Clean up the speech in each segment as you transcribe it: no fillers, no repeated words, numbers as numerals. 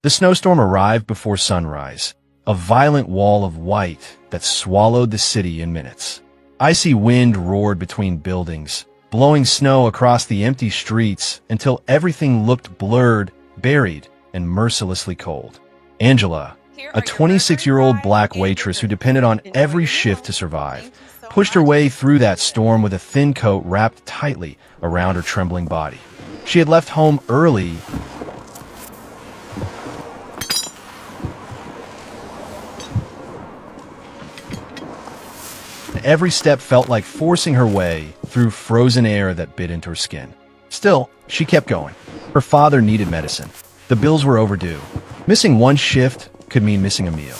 The snowstorm arrived before sunrise, a violent wall of white that swallowed the city in minutes. Icy wind roared between buildings, blowing snow across the empty streets until everything looked blurred, buried, and mercilessly cold. Angela, a 26-year-old black waitress who depended on every shift to survive, pushed her way through that storm with a thin coat wrapped tightly around her trembling body. She had left home early. Every step felt like forcing her way through frozen air that bit into her skin. Still, she kept going. Her father needed medicine. The bills were overdue. Missing one shift could mean missing a meal.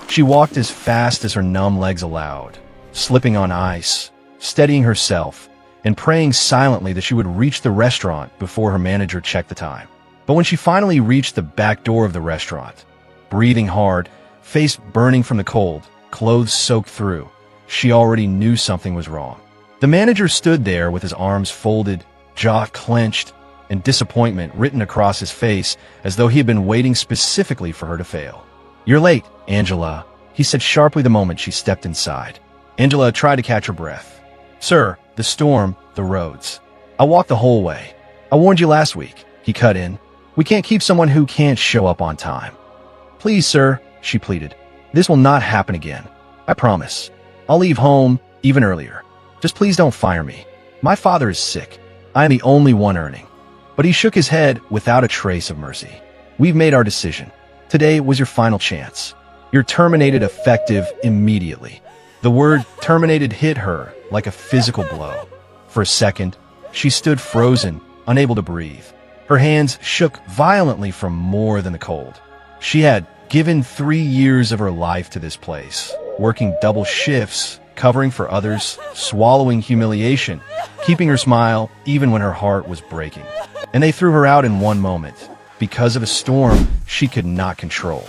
She walked as fast as her numb legs allowed, slipping on ice, steadying herself, and praying silently that she would reach the restaurant before her manager checked the time. But when she finally reached the back door of the restaurant, breathing hard, face burning from the cold, clothes soaked through, she already knew something was wrong. The manager stood there with his arms folded, jaw clenched, and disappointment written across his face as though he had been waiting specifically for her to fail. "You're late, Angela," he said sharply the moment she stepped inside. Angela tried to catch her breath. "Sir, the storm, the roads. I walked the whole way. I warned you last week," he cut in. "We can't keep someone who can't show up on time." "Please, sir," she pleaded. "This will not happen again. I promise. I'll leave home even earlier. Just please don't fire me. My father is sick. I am the only one earning." But he shook his head without a trace of mercy. "We've made our decision. Today was your final chance. You're terminated effective immediately." The word terminated hit her like a physical blow. For a second, she stood frozen, unable to breathe. Her hands shook violently from more than the cold. She had given 3 years of her life to this place, working double shifts, covering for others, swallowing humiliation, keeping her smile even when her heart was breaking. And they threw her out in one moment, because of a storm she could not control.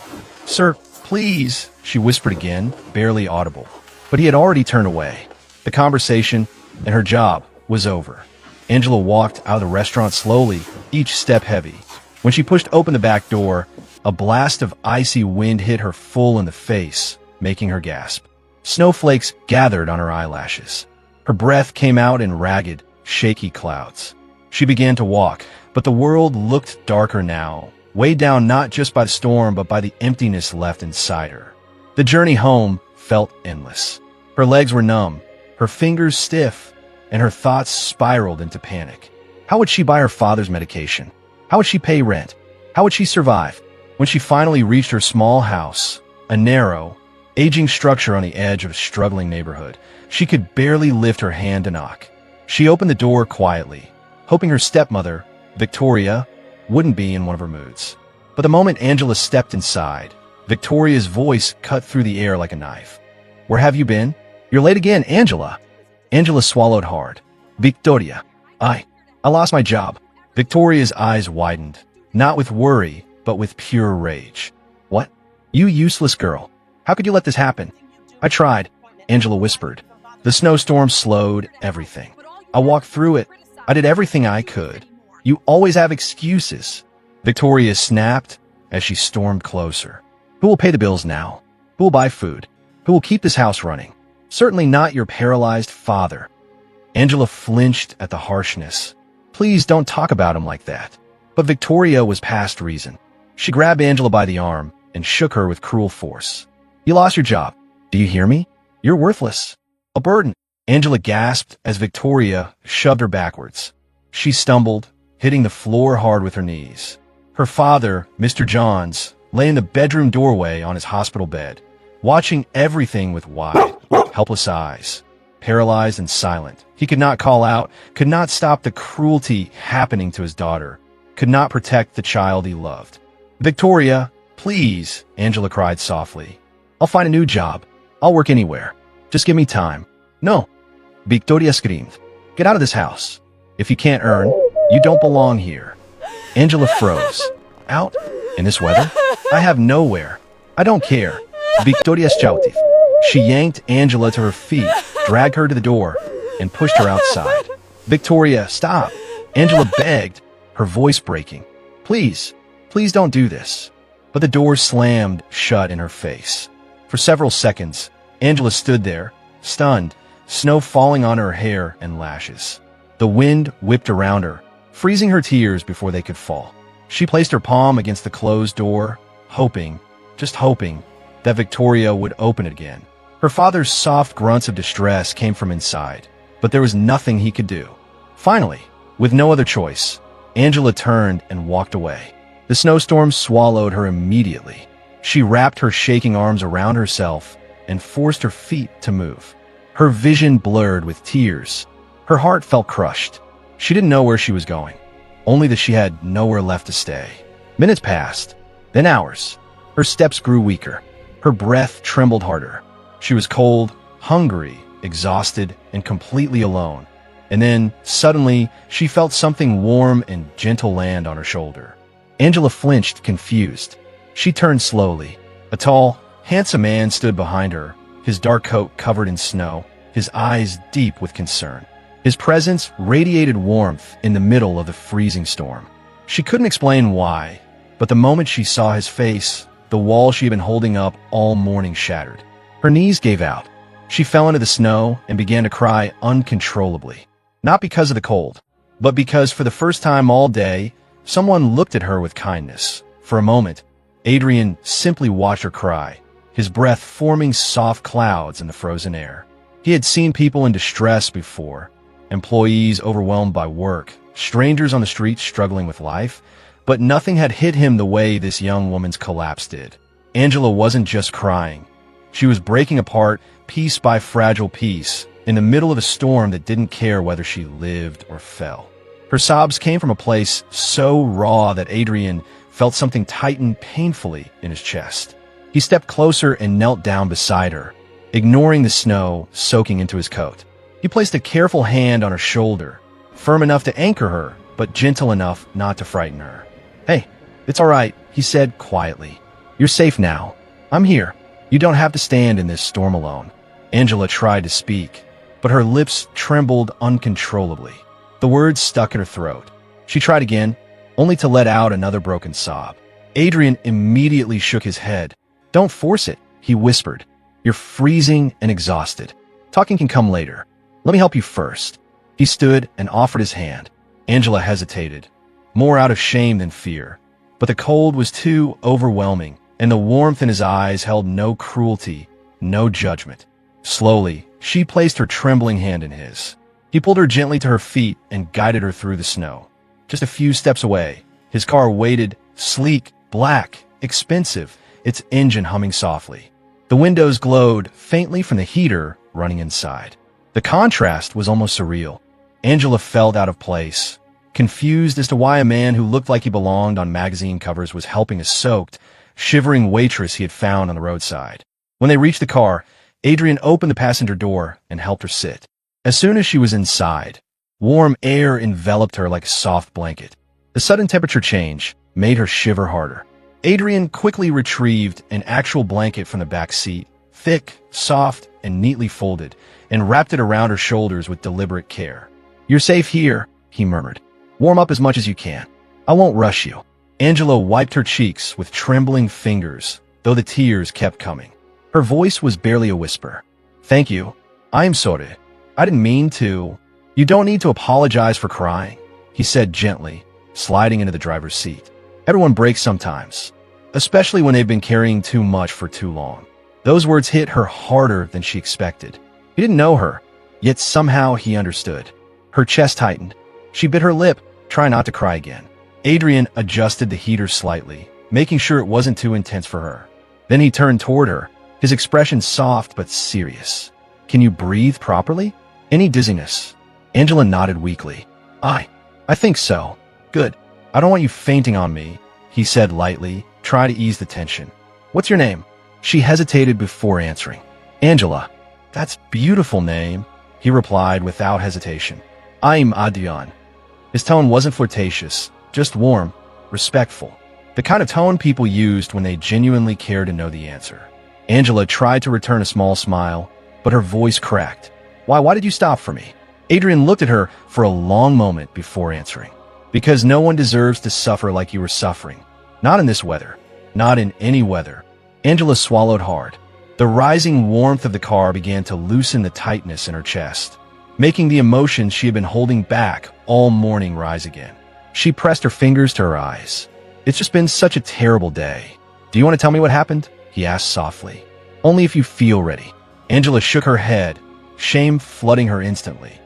"Sir, please," she whispered again, barely audible. But he had already turned away. The conversation and her job was over. Angela walked out of the restaurant slowly, each step heavy. When she pushed open the back door, a blast of icy wind hit her full in the face, making her gasp. Snowflakes gathered on her eyelashes. Her breath came out in ragged, shaky clouds. She began to walk, but the world looked darker now, weighed down not just by the storm but by the emptiness left inside her. The journey home felt endless. Her legs were numb, her fingers stiff, and her thoughts spiraled into panic. How would she buy her father's medication? How would she pay rent? How would she survive? When she finally reached her small house, a narrow, aging structure on the edge of a struggling neighborhood, she could barely lift her hand to knock. She opened the door quietly, hoping her stepmother, Victoria, wouldn't be in one of her moods. But the moment Angela stepped inside, Victoria's voice cut through the air like a knife. "Where have you been? You're late again, Angela." Angela swallowed hard. "Victoria, I lost my job." Victoria's eyes widened, not with worry, but with pure rage. "What? You useless girl. How could you let this happen?" "I tried," Angela whispered. "The snowstorm slowed everything. I walked through it. I did everything I could. You always have excuses." Victoria snapped as she stormed closer. "Who will pay the bills now? Who will buy food? Who will keep this house running? Certainly not your paralyzed father." Angela flinched at the harshness. "Please don't talk about him like that." But Victoria was past reason. She grabbed Angela by the arm and shook her with cruel force. "You lost your job. Do you hear me? You're worthless. A burden." Angela gasped as Victoria shoved her backwards. She stumbled, hitting the floor hard with her knees. Her father, Mr. Johns, lay in the bedroom doorway on his hospital bed, watching everything with wide, helpless eyes. Paralyzed and silent, he could not call out, could not stop the cruelty happening to his daughter, could not protect the child he loved. "Victoria, please," Angela cried softly. "I'll find a new job. I'll work anywhere. Just give me time." "No," Victoria screamed. "Get out of this house. If you can't earn, you don't belong here." Angela froze. "Out? In this weather? I have nowhere. I don't care." Victoria shouted. She yanked Angela to her feet, dragged her to the door, and pushed her outside. "Victoria, stop!" Angela begged, her voice breaking. Please don't do this." but the door slammed shut in her face. For several seconds, Angela stood there, stunned, snow falling on her hair and lashes. The wind whipped around her, freezing her tears before they could fall. She placed her palm against the closed door, hoping, just hoping, that Victoria would open it again. Her father's soft grunts of distress came from inside, but there was nothing he could do. Finally, with no other choice, Angela turned and walked away. The snowstorm swallowed her immediately. She wrapped her shaking arms around herself and forced her feet to move. Her vision blurred with tears. Her heart felt crushed. She didn't know where she was going, only that she had nowhere left to stay. Minutes passed, then hours. Her steps grew weaker. Her breath trembled harder. She was cold, hungry, exhausted, and completely alone. And then, suddenly, she felt something warm and gentle land on her shoulder. Angela flinched, confused. She turned slowly. A tall, handsome man stood behind her, his dark coat covered in snow, his eyes deep with concern. His presence radiated warmth in the middle of the freezing storm. She couldn't explain why, but the moment she saw his face, the wall she had been holding up all morning shattered. Her knees gave out. She fell into the snow and began to cry uncontrollably. Not because of the cold, but because for the first time all day, someone looked at her with kindness. For a moment, Adrian simply watched her cry, his breath forming soft clouds in the frozen air. He had seen people in distress before, employees overwhelmed by work, strangers on the streets struggling with life, but nothing had hit him the way this young woman's collapse did. Angela wasn't just crying. She was breaking apart piece by fragile piece in the middle of a storm that didn't care whether she lived or fell. Her sobs came from a place so raw that Adrian felt something tighten painfully in his chest. He stepped closer and knelt down beside her, ignoring the snow soaking into his coat. He placed a careful hand on her shoulder, firm enough to anchor her, but gentle enough not to frighten her. "Hey, it's all right," he said quietly. "You're safe now. I'm here. You don't have to stand in this storm alone." Angela tried to speak, but her lips trembled uncontrollably. The words stuck in her throat. She tried again, only to let out another broken sob. Adrian immediately shook his head. "Don't force it," he whispered. "You're freezing and exhausted. Talking can come later. Let me help you first." He stood and offered his hand. Angela hesitated, more out of shame than fear. But the cold was too overwhelming, and the warmth in his eyes held no cruelty, no judgment. Slowly, she placed her trembling hand in his. He pulled her gently to her feet and guided her through the snow. Just a few steps away, his car waited, sleek, black, expensive, its engine humming softly. The windows glowed faintly from the heater running inside. The contrast was almost surreal. Angela felt out of place, confused as to why a man who looked like he belonged on magazine covers was helping a soaked, shivering waitress he had found on the roadside. When they reached the car, Adrian opened the passenger door and helped her sit. As soon as she was inside, warm air enveloped her like a soft blanket. The sudden temperature change made her shiver harder. Adrian quickly retrieved an actual blanket from the back seat, thick, soft, and neatly folded, and wrapped it around her shoulders with deliberate care. "You're safe here," he murmured. "Warm up as much as you can. I won't rush you." Angela wiped her cheeks with trembling fingers, though the tears kept coming. Her voice was barely a whisper. "Thank you. I'm sorry. I didn't mean to." "You don't need to apologize for crying," he said gently, sliding into the driver's seat. "Everyone breaks sometimes, especially when they've been carrying too much for too long." Those words hit her harder than she expected. He didn't know her, yet somehow he understood. Her chest tightened. She bit her lip, trying not to cry again. Adrian adjusted the heater slightly, making sure it wasn't too intense for her. Then he turned toward her, his expression soft but serious. "Can you breathe properly? Any dizziness?" Angela nodded weakly. I think so. Good. I don't want you fainting on me," he said lightly, trying to ease the tension. "What's your name?" She hesitated before answering. "Angela." "That's a beautiful name," he replied without hesitation. "I'm Adrian." His tone wasn't flirtatious, just warm, respectful. The kind of tone people used when they genuinely cared to know the answer. Angela tried to return a small smile, but her voice cracked. Why did you stop for me?" Adrian looked at her for a long moment before answering. "Because no one deserves to suffer like you were suffering. Not in this weather. Not in any weather. Angela swallowed hard. The rising warmth of the car began to loosen the tightness in her chest, making the emotions she had been holding back all morning rise again. She pressed her fingers to her eyes. "It's just been such a terrible day. Do you want to tell me what happened?" he asked softly. "Only if you feel ready." Angela shook her head, shame flooding her instantly.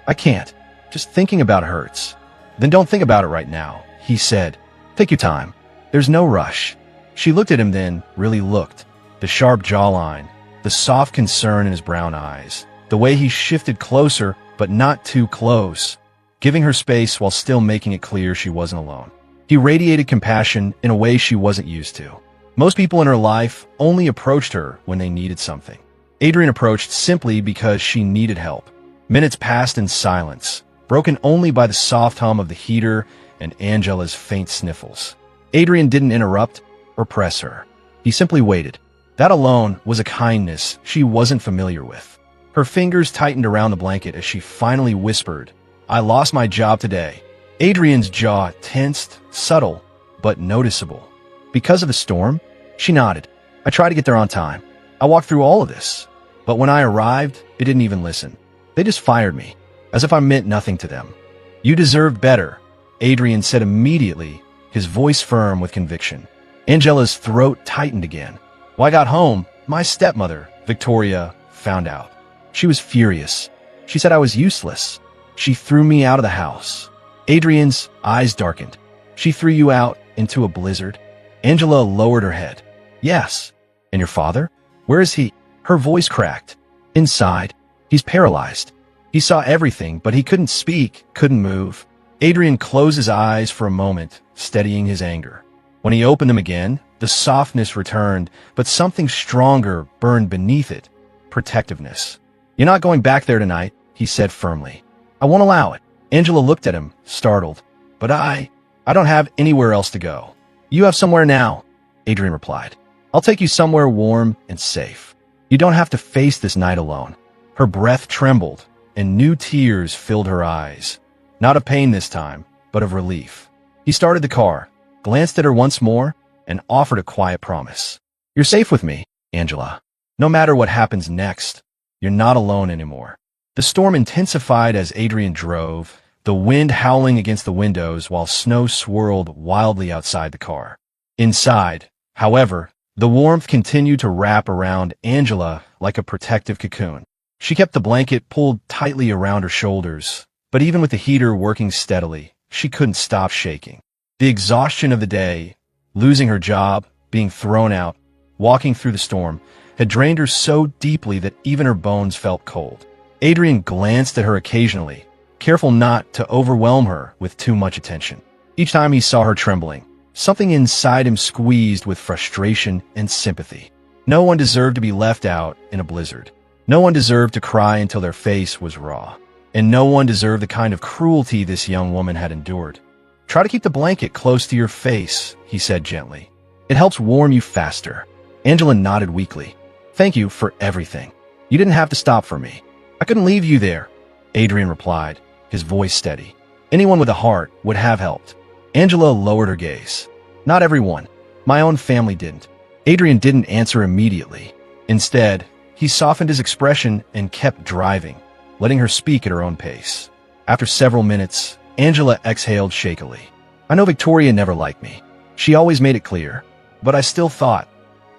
I can't. Just thinking about it hurts." "Then don't think about it right now," he said. "Take your time. There's no rush." She looked at him then, really looked. The sharp jawline, the soft concern in his brown eyes, the way he shifted closer, but not too close, giving her space while still making it clear she wasn't alone. He radiated compassion in a way she wasn't used to. Most people in her life only approached her when they needed something. Adrian approached simply because she needed help. Minutes passed in silence, broken only by the soft hum of the heater and Angela's faint sniffles. Adrian didn't interrupt or press her. He simply waited. That alone was a kindness she wasn't familiar with. Her fingers tightened around the blanket as she finally whispered, "I lost my job today." Adrian's jaw tensed, subtle, but noticeable. "Because of the storm?" She nodded. "I tried to get there on time. I walked through all of this. But when I arrived, they didn't even listen. They just fired me, as if I meant nothing to them." "You deserved better," Adrian said immediately, his voice firm with conviction. Angela's throat tightened again. "When I got home, my stepmother, Victoria, found out. She was furious. She said I was useless. She threw me out of the house." Adrian's eyes darkened. "She threw you out into a blizzard?" Angela lowered her head. "Yes." "And your father? Where is he?" Her voice cracked. "Inside. He's paralyzed. He saw everything, but he couldn't speak, couldn't move." Adrian closed his eyes for a moment, steadying his anger. When he opened them again, the softness returned, but something stronger burned beneath it. Protectiveness. "You're not going back there tonight," he said firmly. "I won't allow it." Angela looked at him, startled. "But I don't have anywhere else to go." "You have somewhere now," Adrian replied. "I'll take you somewhere warm and safe. You don't have to face this night alone." Her breath trembled, and new tears filled her eyes. Not of pain this time, but of relief. He started the car, glanced at her once more, and offered a quiet promise. "You're safe with me, Angela. No matter what happens next, you're not alone anymore." The storm intensified as Adrian drove, the wind howling against the windows while snow swirled wildly outside the car. Inside, however, the warmth continued to wrap around Angela like a protective cocoon. She kept the blanket pulled tightly around her shoulders, but even with the heater working steadily, she couldn't stop shaking. The exhaustion of the day, losing her job, being thrown out, walking through the storm, had drained her so deeply that even her bones felt cold. Adrian glanced at her occasionally, careful not to overwhelm her with too much attention. Each time he saw her trembling, something inside him squeezed with frustration and sympathy. No one deserved to be left out in a blizzard. No one deserved to cry until their face was raw. And no one deserved the kind of cruelty this young woman had endured. "Try to keep the blanket close to your face," he said gently. "It helps warm you faster." Angela nodded weakly. "Thank you for everything. You didn't have to stop for me. I couldn't leave you there," Adrian replied, his voice steady. "Anyone with a heart would have helped." Angela lowered her gaze. "Not everyone. My own family didn't." Adrian didn't answer immediately. Instead, he softened his expression and kept driving, letting her speak at her own pace. After several minutes, Angela exhaled shakily. "I know Victoria never liked me. She always made it clear. But I still thought,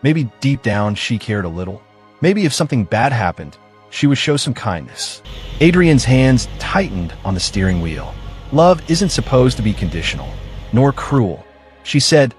maybe deep down she cared a little. Maybe if something bad happened, she would show some kindness." Adrian's hands tightened on the steering wheel. "Love isn't supposed to be conditional, nor cruel." She said,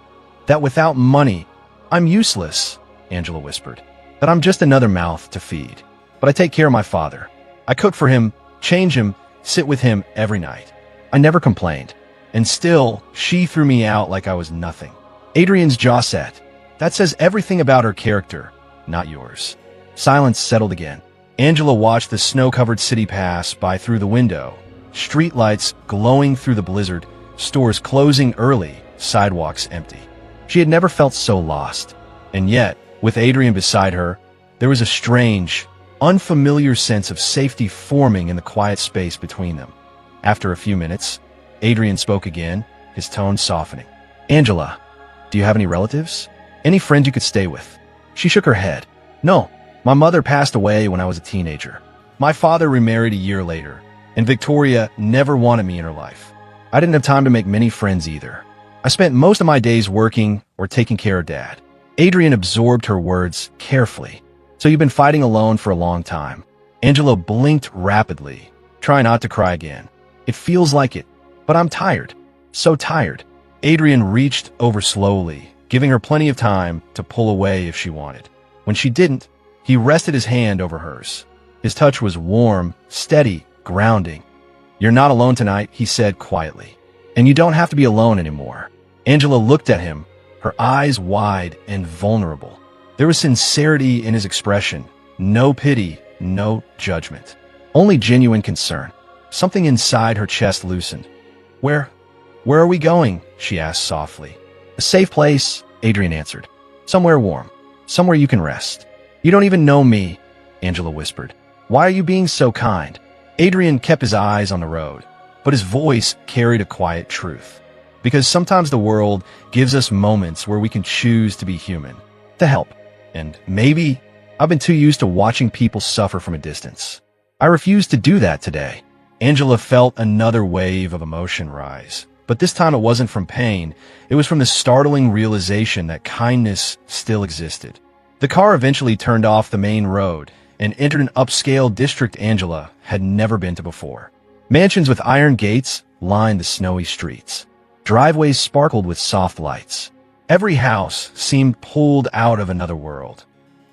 "That without money, I'm useless," Angela whispered. "That I'm just another mouth to feed. But I take care of my father. I cook for him, change him, sit with him every night. I never complained. And still, she threw me out like I was nothing." Adrian's jaw set. "That says everything about her character, not yours." Silence settled again. Angela watched the snow-covered city pass by through the window, streetlights glowing through the blizzard, stores closing early, sidewalks empty. She had never felt so lost. And yet, with Adrian beside her, there was a strange, unfamiliar sense of safety forming in the quiet space between them. After a few minutes, Adrian spoke again, his tone softening. "Angela, Do you have any relatives? Any friends you could stay with? She shook her head. No, my mother passed away when I was a teenager. My father remarried a year later, and Victoria never wanted me in her life. I didn't have time to make many friends either. I spent most of my days working or taking care of Dad. Adrian absorbed her words carefully. So you've been fighting alone for a long time. Angela blinked rapidly, trying not to cry again. It feels like it, but I'm tired. So tired. Adrian reached over slowly, giving her plenty of time to pull away if she wanted. When she didn't, he rested his hand over hers. His touch was warm, steady, grounding. You're not alone tonight, he said quietly. And you don't have to be alone anymore. Angela looked at him, her eyes wide and vulnerable. There was sincerity in his expression, no pity, no judgment. Only genuine concern. Something inside her chest loosened. Where are we going? She asked softly. A safe place, Adrian answered. Somewhere warm. Somewhere you can rest. You don't even know me, Angela whispered. Why are you being so kind? Adrian kept his eyes on the road, but his voice carried a quiet truth. Because sometimes the world gives us moments where we can choose to be human, to help. And maybe I've been too used to watching people suffer from a distance. I refuse to do that today. Angela felt another wave of emotion rise, but this time it wasn't from pain. It was from the startling realization that kindness still existed. The car eventually turned off the main road and entered an upscale district Angela had never been to before. Mansions with iron gates lined the snowy streets. Driveways sparkled with soft lights. Every house seemed pulled out of another world,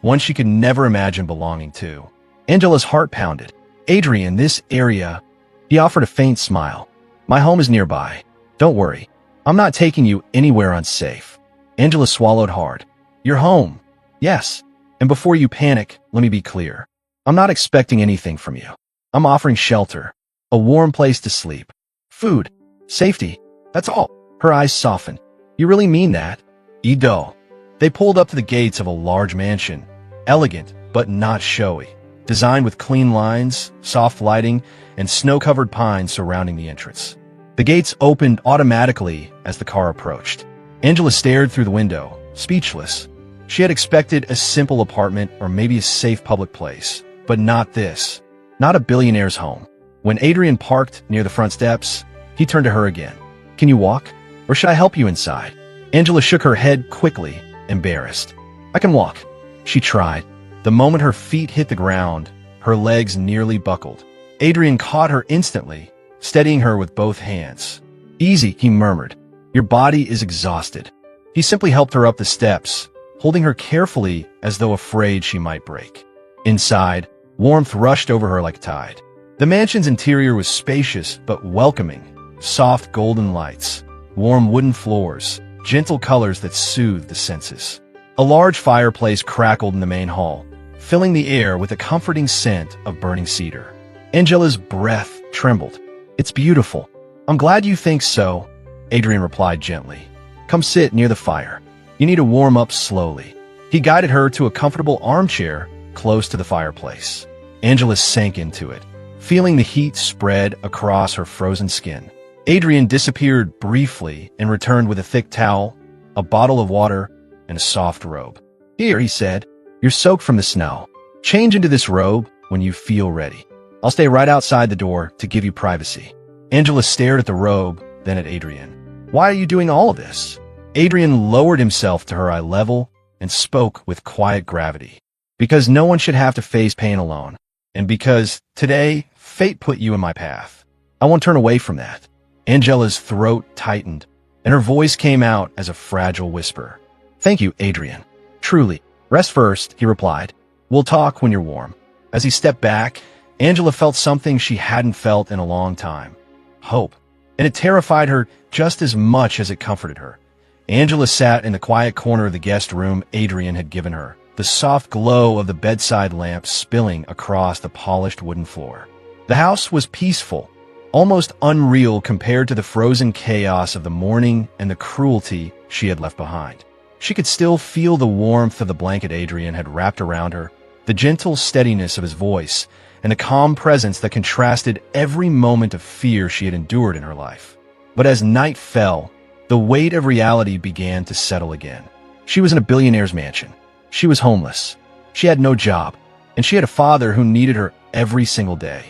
one she could never imagine belonging to. Angela's heart pounded. Adrian, this area. He offered a faint smile. My home is nearby. Don't worry. I'm not taking you anywhere unsafe. Angela swallowed hard. Your home. Yes. And before you panic, let me be clear. I'm not expecting anything from you. I'm offering shelter, a warm place to sleep, food, safety. That's all. Her eyes softened. You really mean that? Ido. They pulled up to the gates of a large mansion, elegant but not showy, designed with clean lines, soft lighting, and snow-covered pines surrounding the entrance. The gates opened automatically as the car approached. Angela stared through the window, speechless. She had expected a simple apartment or maybe a safe public place, but not this. Not a billionaire's home. When Adrian parked near the front steps, he turned to her again. Can you walk? Or should I help you inside? Angela shook her head quickly, embarrassed. I can walk. She tried. The moment her feet hit the ground, her legs nearly buckled. Adrian caught her instantly, steadying her with both hands. Easy, he murmured. Your body is exhausted. He simply helped her up the steps, holding her carefully as though afraid she might break. Inside, warmth rushed over her like a tide. The mansion's interior was spacious but welcoming. Soft golden lights, warm wooden floors, gentle colors that soothed the senses. A large fireplace crackled in the main hall, filling the air with a comforting scent of burning cedar. Angela's breath trembled. It's beautiful. I'm glad you think so, Adrian replied gently. Come sit near the fire. You need to warm up slowly. He guided her to a comfortable armchair close to the fireplace. Angela sank into it, feeling the heat spread across her frozen skin. Adrian disappeared briefly and returned with a thick towel, a bottle of water, and a soft robe. Here, he said, you're soaked from the snow. Change into this robe when you feel ready. I'll stay right outside the door to give you privacy. Angela stared at the robe, then at Adrian. Why are you doing all of this? Adrian lowered himself to her eye level and spoke with quiet gravity. Because no one should have to face pain alone. And because, today, fate put you in my path. I won't turn away from that. Angela's throat tightened, and her voice came out as a fragile whisper. Thank you, Adrian. Truly. Rest first, he replied. We'll talk when you're warm. As he stepped back, Angela felt something she hadn't felt in a long time. Hope. And it terrified her just as much as it comforted her. Angela sat in the quiet corner of the guest room Adrian had given her, the soft glow of the bedside lamp spilling across the polished wooden floor. The house was peaceful, almost unreal compared to the frozen chaos of the morning and the cruelty she had left behind. She could still feel the warmth of the blanket Adrian had wrapped around her, the gentle steadiness of his voice, and the calm presence that contrasted every moment of fear she had endured in her life. But as night fell, the The weight of reality began to settle again. She was in a billionaire's mansion. She was homeless. She had no job, and she had a father who needed her every single day.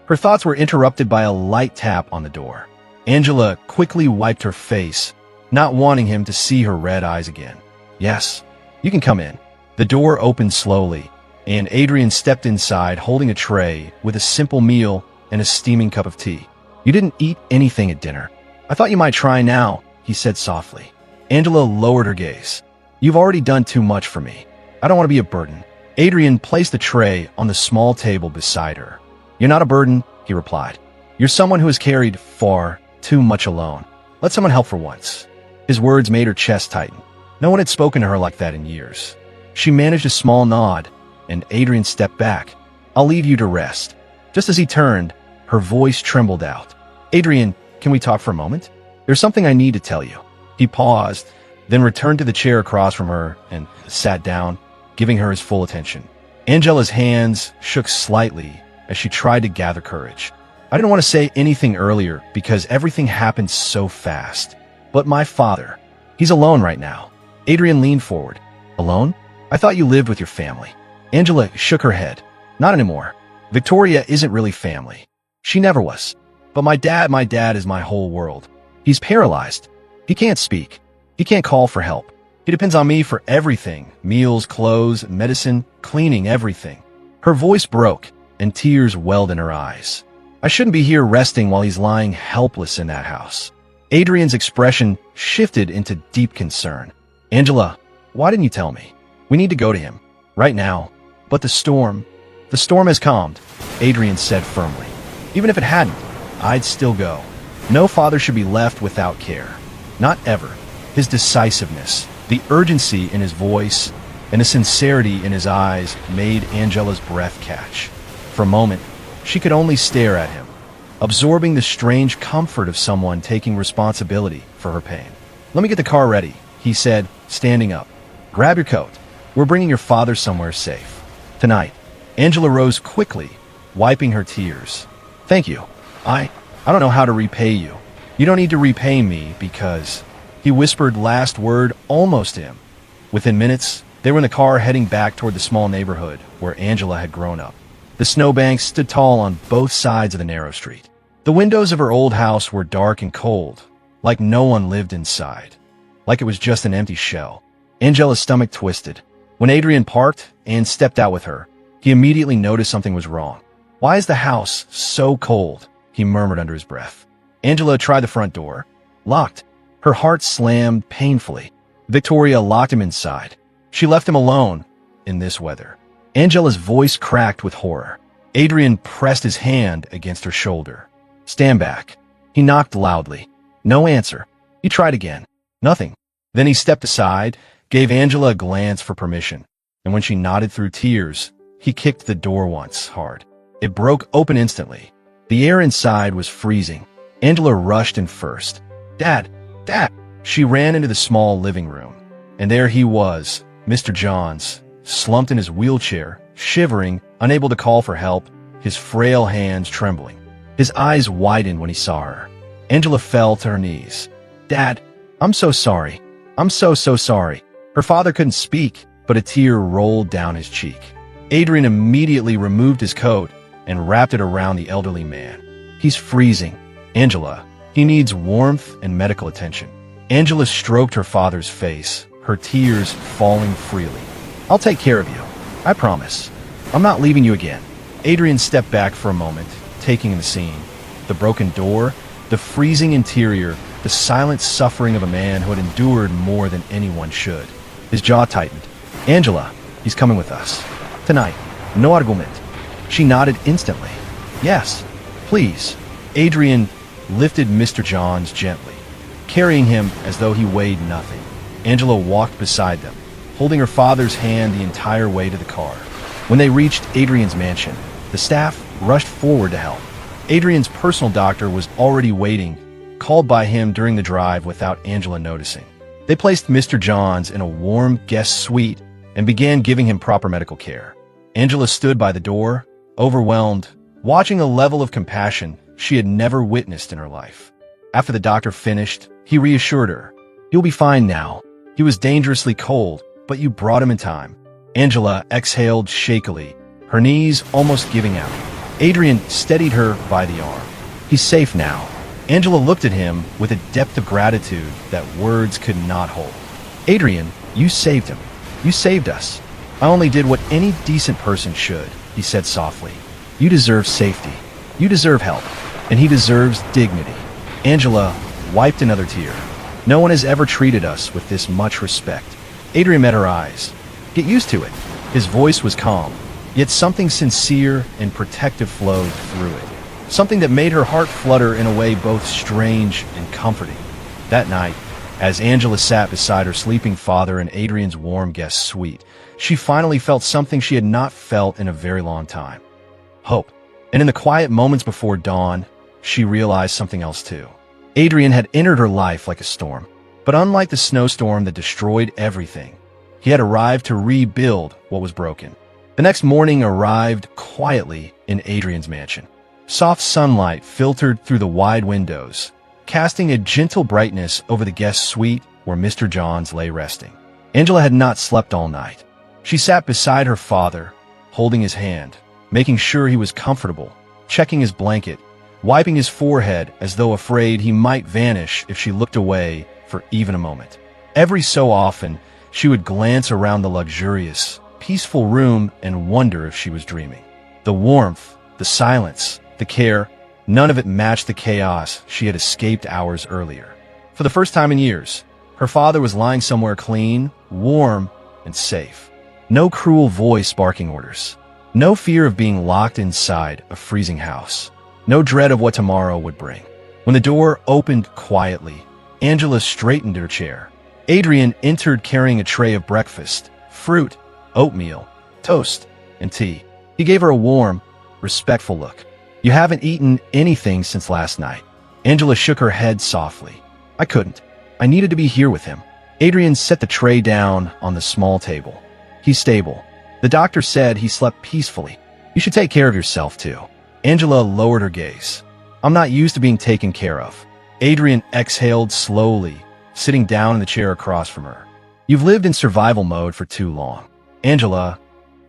Her thoughts were interrupted by a light tap on the door. Angela quickly wiped her face, not wanting him to see her red eyes again. "Yes, you can come in." The door opened slowly, and Adrian stepped inside holding a tray with a simple meal and a steaming cup of tea. "You didn't eat anything at dinner. I thought you might try now," he said softly. Angela lowered her gaze. "You've already done too much for me. I don't want to be a burden." Adrian placed the tray on the small table beside her. "You're not a burden," he replied. "You're someone who has carried far too much alone. Let someone help for once." His words made her chest tighten. No one had spoken to her like that in years. She managed a small nod, and Adrian stepped back. "I'll leave you to rest." Just as he turned, her voice trembled out. "Adrian, can we talk for a moment? There's something I need to tell you." He paused, then returned to the chair across from her and sat down, giving her his full attention. Angela's hands shook slightly as she tried to gather courage. "I didn't want to say anything earlier because everything happened so fast. But my father, he's alone right now." Adrian leaned forward. "Alone? I thought you lived with your family." Angela shook her head. "Not anymore. Victoria isn't really family. She never was. But my dad is my whole world. He's paralyzed. He can't speak. He can't call for help. He depends on me for everything: meals, clothes, medicine, cleaning, everything." Her voice broke, and tears welled in her eyes. "I shouldn't be here resting while he's lying helpless in that house." Adrian's expression shifted into deep concern. "Angela, why didn't you tell me? We need to go to him. Right now." "But the storm has calmed," Adrian said firmly. "Even if it hadn't, I'd still go. No father should be left without care. Not ever." His decisiveness, the urgency in his voice, and the sincerity in his eyes made Angela's breath catch. For a moment, she could only stare at him, absorbing the strange comfort of someone taking responsibility for her pain. "Let me get the car ready," he said, standing up. "Grab your coat. We're bringing your father somewhere safe. Tonight." Angela rose quickly, wiping her tears. "Thank you. I don't know how to repay you." "You don't need to repay me because..." He whispered last word almost to him. Within minutes, they were in the car heading back toward the small neighborhood where Angela had grown up. The snowbanks stood tall on both sides of the narrow street. The windows of her old house were dark and cold, like no one lived inside, like it was just an empty shell. Angela's stomach twisted. When Adrian parked and stepped out with her, he immediately noticed something was wrong. "Why is the house so cold?" he murmured under his breath. Angela tried the front door. Locked. Her heart slammed painfully. Victoria locked him inside. She left him alone in this weather. Angela's voice cracked with horror. Adrian pressed his hand against her shoulder. "Stand back." He knocked loudly. No answer. He tried again. Nothing. Then he stepped aside, gave Angela a glance for permission, and when she nodded through tears, he kicked the door once hard. It broke open instantly. The air inside was freezing. Angela rushed in first. "Dad! Dad!" She ran into the small living room, and there he was, Mr. Johns, slumped in his wheelchair, shivering, unable to call for help, his frail hands trembling. His eyes widened when he saw her. Angela fell to her knees. "Dad, I'm so sorry. I'm so sorry." Her father couldn't speak, but a tear rolled down his cheek. Adrian immediately removed his coat and wrapped it around the elderly man. "He's freezing. Angela, he needs warmth and medical attention." Angela stroked her father's face, her tears falling freely. "I'll take care of you. I promise. I'm not leaving you again." Adrian stepped back for a moment, taking in the scene. The broken door, the freezing interior, the silent suffering of a man who had endured more than anyone should. His jaw tightened. "Angela, he's coming with us. Tonight. No argument." She nodded instantly. "Yes, please." Adrian lifted Mr. Johns gently, carrying him as though he weighed nothing. Angela walked beside them, holding her father's hand the entire way to the car. When they reached Adrian's mansion, the staff rushed forward to help. Adrian's personal doctor was already waiting, called by him during the drive without Angela noticing. They placed Mr. Johns in a warm guest suite and began giving him proper medical care. Angela stood by the door, overwhelmed, watching a level of compassion she had never witnessed in her life. After the doctor finished, he reassured her, He'll be fine now. He was dangerously cold, but you brought him in time. Angela exhaled shakily, her knees almost giving out. Adrian steadied her by the arm. He's safe now. Angela looked at him with a depth of gratitude that words could not hold. Adrian, you saved him. You saved us. I only did what any decent person should, he said softly. You deserve safety. You deserve help. And he deserves dignity. Angela wiped another tear. No one has ever treated us with this much respect. Adrian met her eyes. Get used to it. His voice was calm, yet something sincere and protective flowed through it. Something that made her heart flutter in a way both strange and comforting. That night, as Angela sat beside her sleeping father in Adrian's warm guest suite, she finally felt something she had not felt in a very long time. Hope. And in the quiet moments before dawn, she realized something else too. Adrian had entered her life like a storm, but unlike the snowstorm that destroyed everything, he had arrived to rebuild what was broken. The next morning arrived quietly in Adrian's mansion. Soft sunlight filtered through the wide windows, casting a gentle brightness over the guest suite where Mr. Johns lay resting. Angela had not slept all night. She sat beside her father, holding his hand, making sure he was comfortable, checking his blanket, wiping his forehead as though afraid he might vanish if she looked away for even a moment. Every so often, she would glance around the luxurious, peaceful room and wonder if she was dreaming. The warmth, the silence, the care, none of it matched the chaos she had escaped hours earlier. For the first time in years, her father was lying somewhere clean, warm, and safe. No cruel voice barking orders. No fear of being locked inside a freezing house. No dread of what tomorrow would bring. When the door opened quietly, Angela straightened her chair. Adrian entered carrying a tray of breakfast, fruit, oatmeal, toast, and tea. He gave her a warm, respectful look. You haven't eaten anything since last night. Angela shook her head softly. I couldn't. I needed to be here with him. Adrian set the tray down on the small table. He's stable. The doctor said he slept peacefully. You should take care of yourself, too. Angela lowered her gaze. I'm not used to being taken care of. Adrian exhaled slowly, sitting down in the chair across from her. You've lived in survival mode for too long. Angela,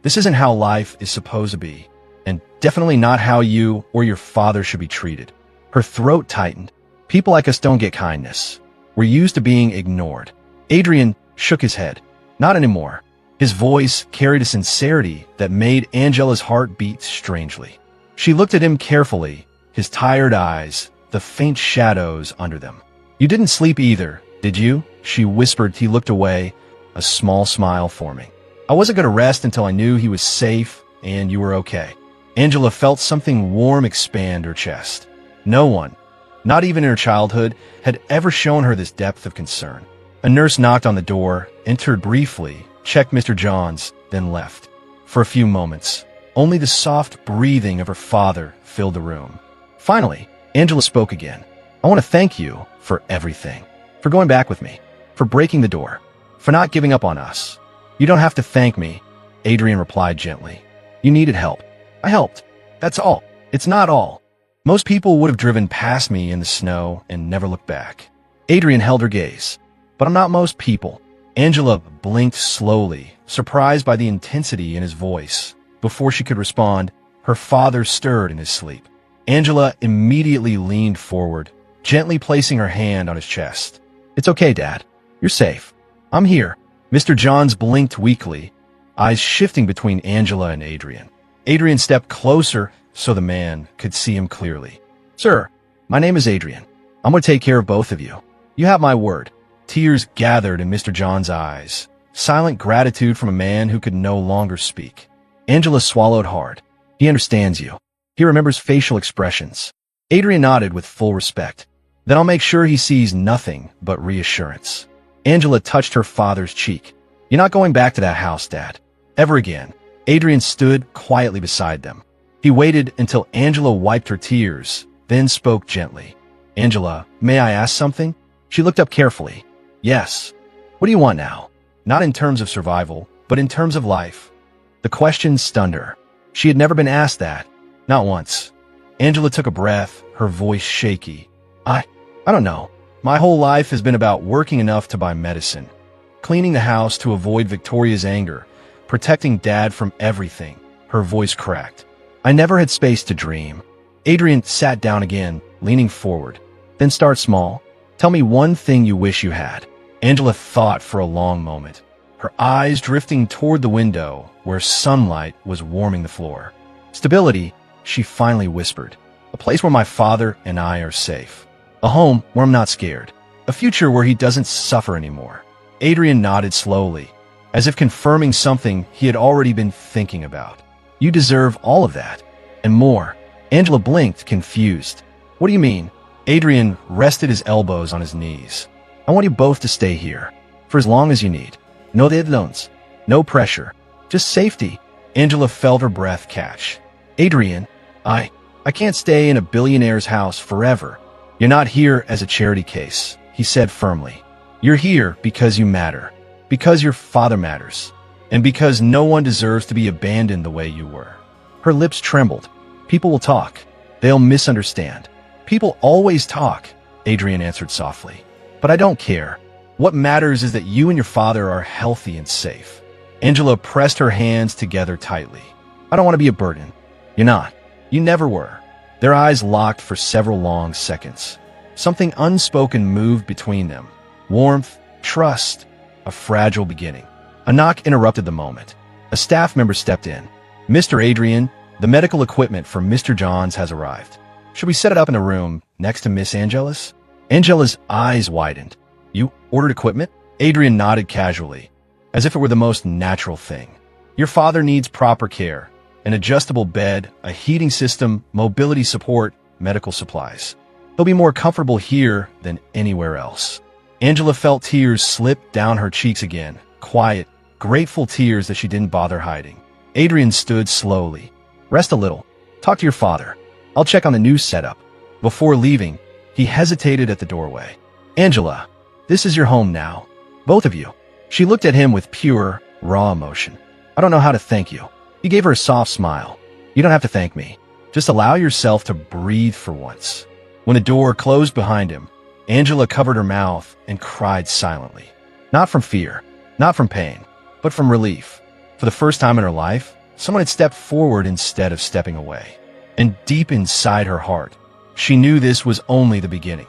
this isn't how life is supposed to be, and definitely not how you or your father should be treated. Her throat tightened. People like us don't get kindness. We're used to being ignored. Adrian shook his head. Not anymore. His voice carried a sincerity that made Angela's heart beat strangely. She looked at him carefully, his tired eyes, the faint shadows under them. You didn't sleep either, did you? She whispered. He looked away, a small smile forming. I wasn't going to rest until I knew he was safe and you were okay. Angela felt something warm expand her chest. No one, not even in her childhood, had ever shown her this depth of concern. A nurse knocked on the door, entered briefly, checked Mr. Johns, then left. For a few moments, only the soft breathing of her father filled the room. Finally, Angela spoke again. I want to thank you for everything. For going back with me. For breaking the door. For not giving up on us. You don't have to thank me, Adrian replied gently. You needed help. I helped. That's all. It's not all. Most people would have driven past me in the snow and never looked back. Adrian held her gaze. But I'm not most people. Angela blinked slowly, surprised by the intensity in his voice. Before she could respond, her father stirred in his sleep. Angela immediately leaned forward, gently placing her hand on his chest. It's okay, Dad. You're safe. I'm here. Mr. Johns blinked weakly, eyes shifting between Angela and Adrian. Adrian stepped closer so the man could see him clearly. Sir, my name is Adrian. I'm going to take care of both of you. You have my word. Tears gathered in Mr. John's eyes, silent gratitude from a man who could no longer speak. Angela swallowed hard. He understands you. He remembers facial expressions. Adrian nodded with full respect. Then I'll make sure he sees nothing but reassurance. Angela touched her father's cheek. You're not going back to that house, Dad. Ever again. Adrian stood quietly beside them. He waited until Angela wiped her tears, then spoke gently. Angela, may I ask something? She looked up carefully. Yes. What do you want now? Not in terms of survival, but in terms of life. The question stunned her. She had never been asked that. Not once. Angela took a breath, her voice shaky. I don't know. My whole life has been about working enough to buy medicine, cleaning the house to avoid Victoria's anger, protecting Dad from everything." Her voice cracked. "I never had space to dream." Adrian sat down again, leaning forward. "Then start small. Tell me one thing you wish you had." Angela thought for a long moment, her eyes drifting toward the window where sunlight was warming the floor. "Stability," she finally whispered. "A place where my father and I are safe. A home where I'm not scared. A future where he doesn't suffer anymore." Adrian nodded slowly, as if confirming something he had already been thinking about. "You deserve all of that, and more." Angela blinked, confused. "What do you mean?" Adrian rested his elbows on his knees. "I want you both to stay here, for as long as you need. No deadlines, no pressure, just safety." Angela felt her breath catch. "Adrian, I can't stay in a billionaire's house forever." "You're not here as a charity case," he said firmly. "You're here because you matter, because your father matters, and because no one deserves to be abandoned the way you were." Her lips trembled. "People will talk. They'll misunderstand." "People always talk," Adrian answered softly. "But I don't care. What matters is that you and your father are healthy and safe." Angela pressed her hands together tightly. "I don't want to be a burden." "You're not. You never were." Their eyes locked for several long seconds. Something unspoken moved between them. Warmth, trust, a fragile beginning. A knock interrupted the moment. A staff member stepped in. "Mr. Adrian, the medical equipment for Mr. Johns has arrived. Should we set it up in the room next to Miss Angela's?" Angela's eyes widened. "You ordered equipment?" Adrian nodded casually, as if it were the most natural thing. "Your father needs proper care. An adjustable bed, a heating system, mobility support, medical supplies. He'll be more comfortable here than anywhere else." Angela felt tears slip down her cheeks again, quiet, grateful tears that she didn't bother hiding. Adrian stood slowly. "Rest a little. Talk to your father. I'll check on the new setup." Before leaving, he hesitated at the doorway. "Angela, this is your home now. Both of you." She looked at him with pure, raw emotion. "I don't know how to thank you." He gave her a soft smile. "You don't have to thank me. Just allow yourself to breathe for once." When the door closed behind him, Angela covered her mouth and cried silently. Not from fear, not from pain, but from relief. For the first time in her life, someone had stepped forward instead of stepping away. And deep inside her heart, she knew this was only the beginning.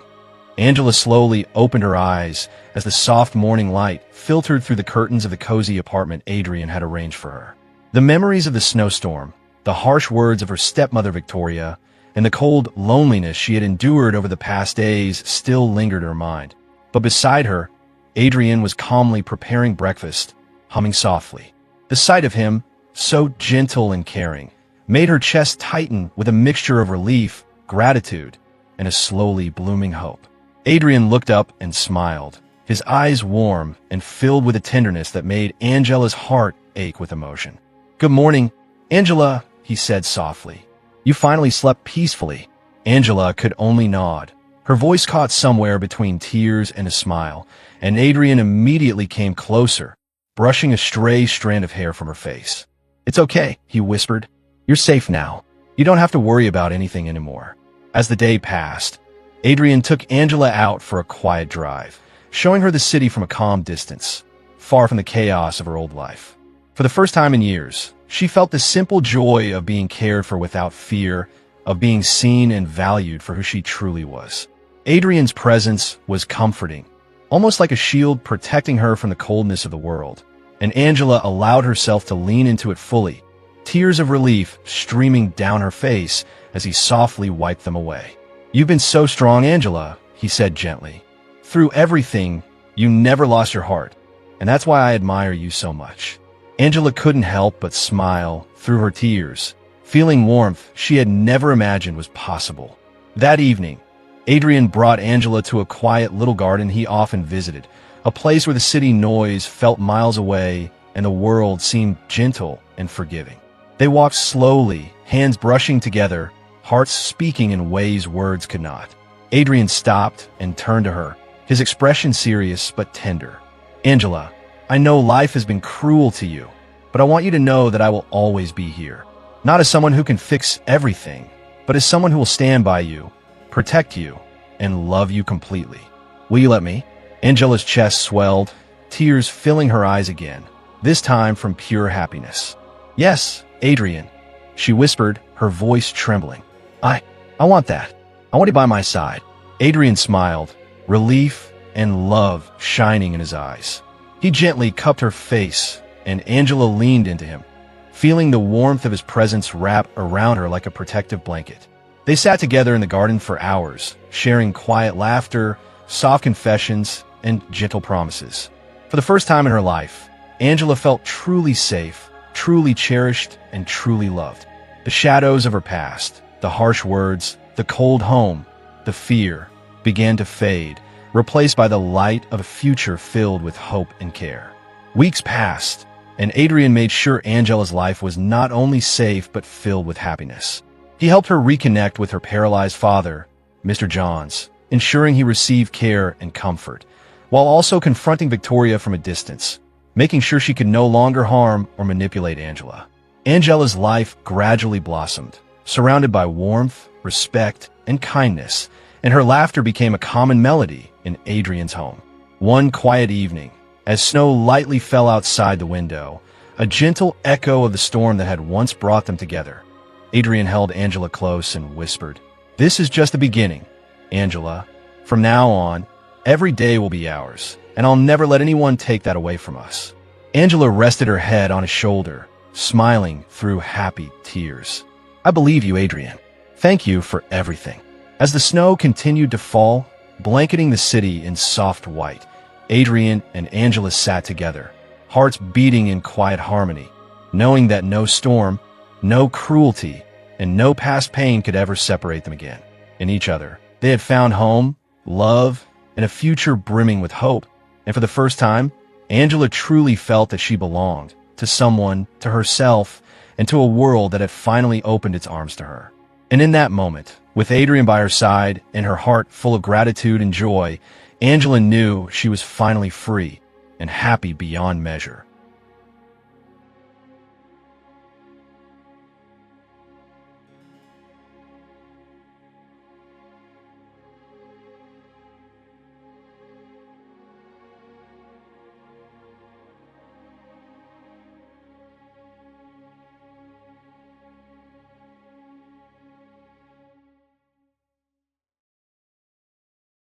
Angela slowly opened her eyes as the soft morning light filtered through the curtains of the cozy apartment Adrian had arranged for her. The memories of the snowstorm, the harsh words of her stepmother Victoria, and the cold loneliness she had endured over the past days still lingered in her mind. But beside her, Adrian was calmly preparing breakfast, humming softly. The sight of him, so gentle and caring, made her chest tighten with a mixture of relief, gratitude, and a slowly blooming hope. Adrian looked up and smiled, his eyes warm and filled with a tenderness that made Angela's heart ache with emotion. "Good morning, Angela," he said softly. "You finally slept peacefully." Angela could only nod. Her voice caught somewhere between tears and a smile, and Adrian immediately came closer, brushing a stray strand of hair from her face. "It's okay," he whispered. "You're safe now. You don't have to worry about anything anymore." As the day passed, Adrian took Angela out for a quiet drive, showing her the city from a calm distance, far from the chaos of her old life. For the first time in years, she felt the simple joy of being cared for without fear, of being seen and valued for who she truly was. Adrian's presence was comforting, almost like a shield protecting her from the coldness of the world, and Angela allowed herself to lean into it fully, tears of relief streaming down her face as he softly wiped them away. "You've been so strong, Angela," he said gently. "Through everything, you never lost your heart, and that's why I admire you so much." Angela couldn't help but smile through her tears, feeling warmth she had never imagined was possible. That evening, Adrian brought Angela to a quiet little garden he often visited, a place where the city noise felt miles away and the world seemed gentle and forgiving. They walked slowly, hands brushing together, hearts speaking in ways words could not. Adrian stopped and turned to her, his expression serious but tender. "Angela, I know life has been cruel to you, but I want you to know that I will always be here. Not as someone who can fix everything, but as someone who will stand by you, protect you, and love you completely." Will you let me? Angela's chest swelled, tears filling her eyes again, this time from pure happiness. Yes, Adrian, she whispered, her voice trembling. I want that. I want you by my side. Adrian smiled, relief and love shining in his eyes. He gently cupped her face, and Angela leaned into him, feeling the warmth of his presence wrap around her like a protective blanket. They sat together in the garden for hours, sharing quiet laughter, soft confessions, and gentle promises. For the first time in her life, Angela felt truly safe, truly cherished, and truly loved. The shadows of her past, the harsh words, the cold home, the fear, began to fade, replaced by the light of a future filled with hope and care. Weeks passed, and Adrian made sure Angela's life was not only safe but filled with happiness. He helped her reconnect with her paralyzed father, Mr. Johns, ensuring he received care and comfort, while also confronting Victoria from a distance, making sure she could no longer harm or manipulate Angela. Angela's life gradually blossomed, surrounded by warmth, respect, and kindness, and her laughter became a common melody in Adrian's home. One quiet evening, as snow lightly fell outside the window, a gentle echo of the storm that had once brought them together, Adrian held Angela close and whispered, "This is just the beginning, Angela. From now on, every day will be ours, and I'll never let anyone take that away from us." Angela rested her head on his shoulder, smiling through happy tears. "I believe you, Adrian. Thank you for everything." As the snow continued to fall, blanketing the city in soft white, Adrian and Angela sat together, hearts beating in quiet harmony, knowing that no storm, no cruelty, and no past pain could ever separate them again. In each other, they had found home, love, and a future brimming with hope. And for the first time, Angela truly felt that she belonged to someone, to herself, and to a world that had finally opened its arms to her. And in that moment, with Adrian by her side and her heart full of gratitude and joy, Angela knew she was finally free and happy beyond measure.